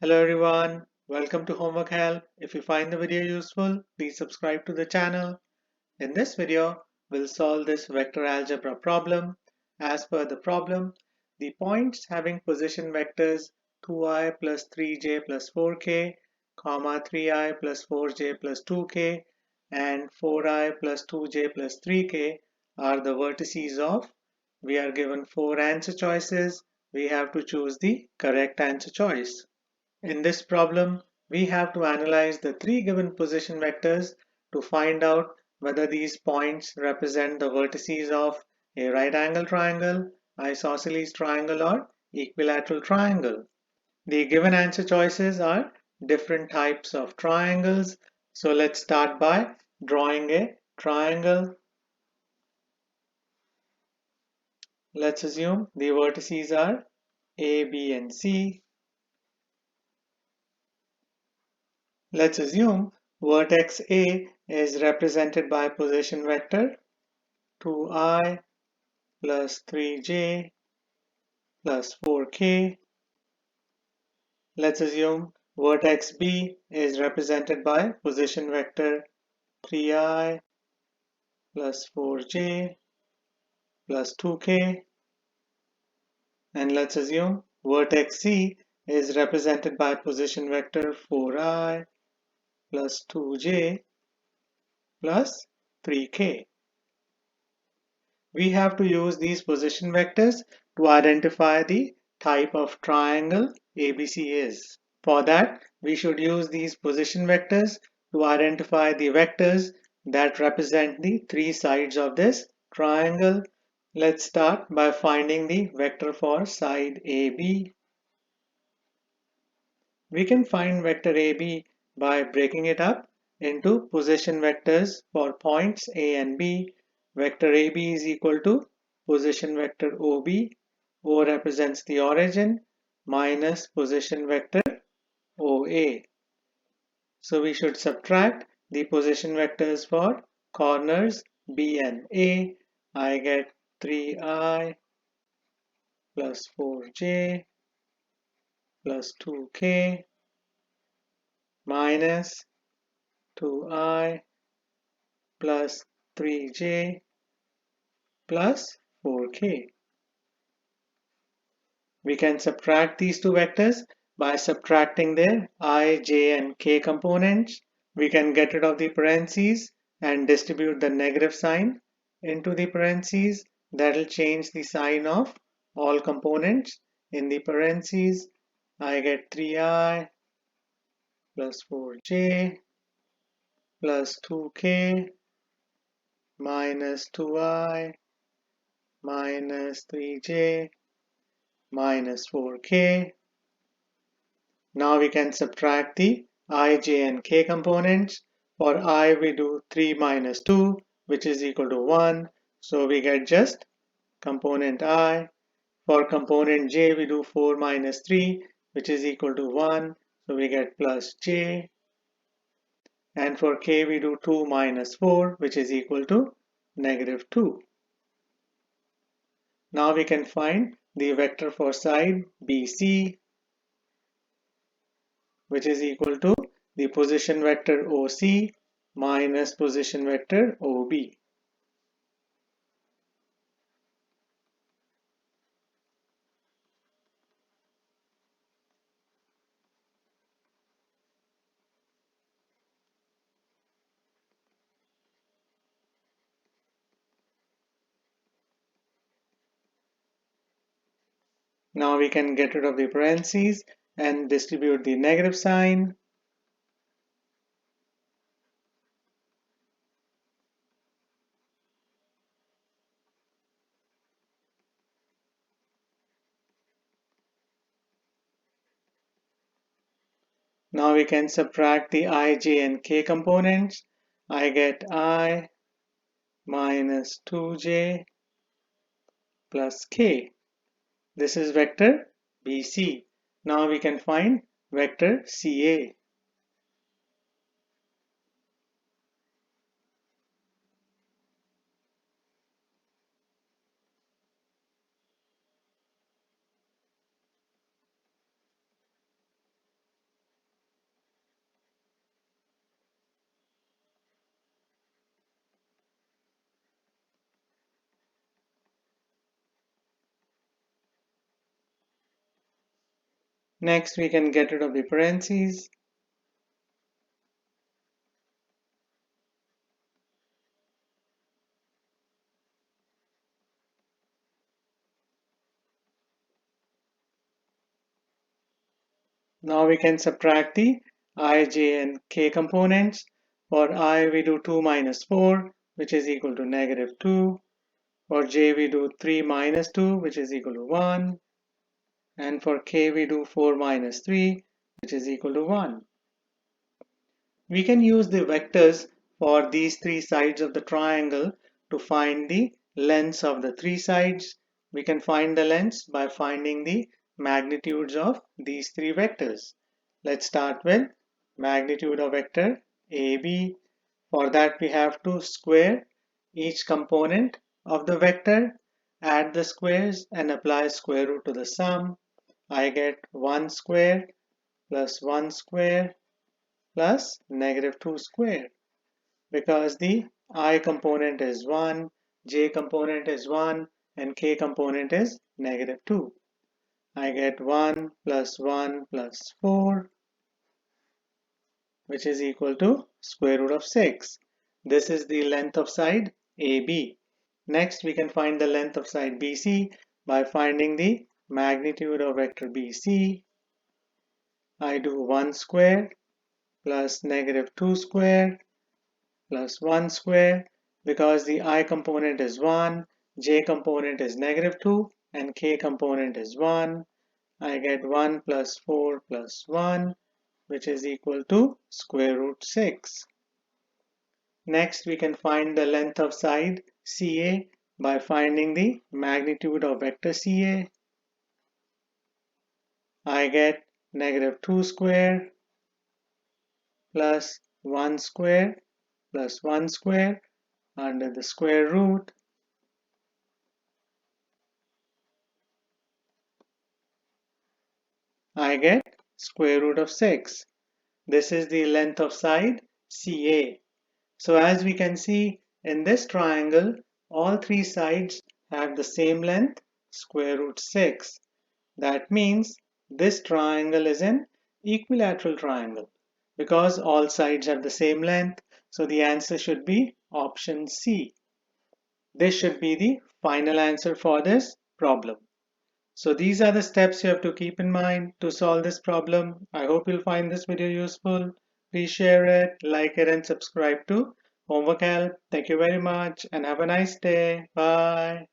Hello everyone, welcome to Homework Help. If you find the video useful, please subscribe to the channel. In this video, we'll solve this vector algebra problem. As per the problem, the points having position vectors 2i plus 3j plus 4k, comma 3i plus 4j plus 2k, and 4i plus 2j plus 3k are the vertices of. We are given four answer choices. We have to choose the correct answer choice. In this problem, we have to analyze the three given position vectors to find out whether these points represent the vertices of a right angle triangle, isosceles triangle, or equilateral triangle. The given answer choices are different types of triangles. So let's start by drawing a triangle. Let's assume the vertices are A, B, and C. Let's assume vertex A is represented by position vector 2i plus 3j plus 4k. Let's assume vertex B is represented by position vector 3i plus 4j plus 2k. And let's assume vertex C is represented by position vector 4i plus 2j plus 3k. We have to use these position vectors to identify the type of triangle ABC is. For that, we should use these position vectors to identify the vectors that represent the three sides of this triangle. Let's start by finding the vector for side AB. We can find vector AB by breaking it up into position vectors for points A and B. Vector AB is equal to position vector OB. O represents the origin minus position vector OA. So we should subtract the position vectors for corners B and A. I get 3i plus 4j plus 2k minus 2i plus 3j plus 4k. We can subtract these two vectors by subtracting their I, j, and k components. We can get rid of the parentheses and distribute the negative sign into the parentheses. That will change the sign of all components in the parentheses. I get 3i plus 4j plus 2k minus 2i minus 3j minus 4k. Now we can subtract the I, j, and k components. For I we do 3 minus 2, which is equal to 1. So we get just component I. For component j we do 4 minus 3, which is equal to 1. So we get plus j. And for k we do 2 minus 4, which is equal to negative 2. Now we can find the vector for side BC, which is equal to the position vector OC minus position vector OB. Now we can get rid of the parentheses and distribute the negative sign. Now we can subtract the I, j, and k components. I get I minus 2j plus k. This is vector BC. Now we can find vector CA. Next, we can get rid of the parentheses. Now we can subtract the I, j, and k components. For I, we do 2 minus 4, which is equal to negative 2. For j, we do 3 minus 2, which is equal to 1. And for k, we do 4 minus 3, which is equal to 1. We can use the vectors for these three sides of the triangle to find the lengths of the three sides. We can find the lengths by finding the magnitudes of these three vectors. Let's start with magnitude of vector AB. For that, we have to square each component of the vector, add the squares, and apply square root to the sum. I get 1 square plus 1 square plus negative 2 square, because the I component is 1, j component is 1, and k component is negative 2. I get 1 plus 1 plus 4, which is equal to square root of 6. This is the length of side AB. Next, we can find the length of side BC by finding the magnitude of vector BC. I do 1 square plus negative 2 square plus 1 square, because the I component is 1, j component is negative 2, and k component is 1. I get 1 plus 4 plus 1, which is equal to square root 6. Next, we can find the length of side CA by finding the magnitude of vector CA. I get negative 2 square plus 1 square plus 1 square under the square root. I get square root of 6. This is the length of side CA. So as we can see in this triangle, all three sides have the same length, square root 6. That means this triangle is an equilateral triangle because all sides have the same length. So the answer should be option C. This should be the final answer for this problem. So these are the steps you have to keep in mind to solve this problem. I hope you'll find this video useful. Please share it, like it, and subscribe to Homework Help. Thank you very much and have a nice day. Bye.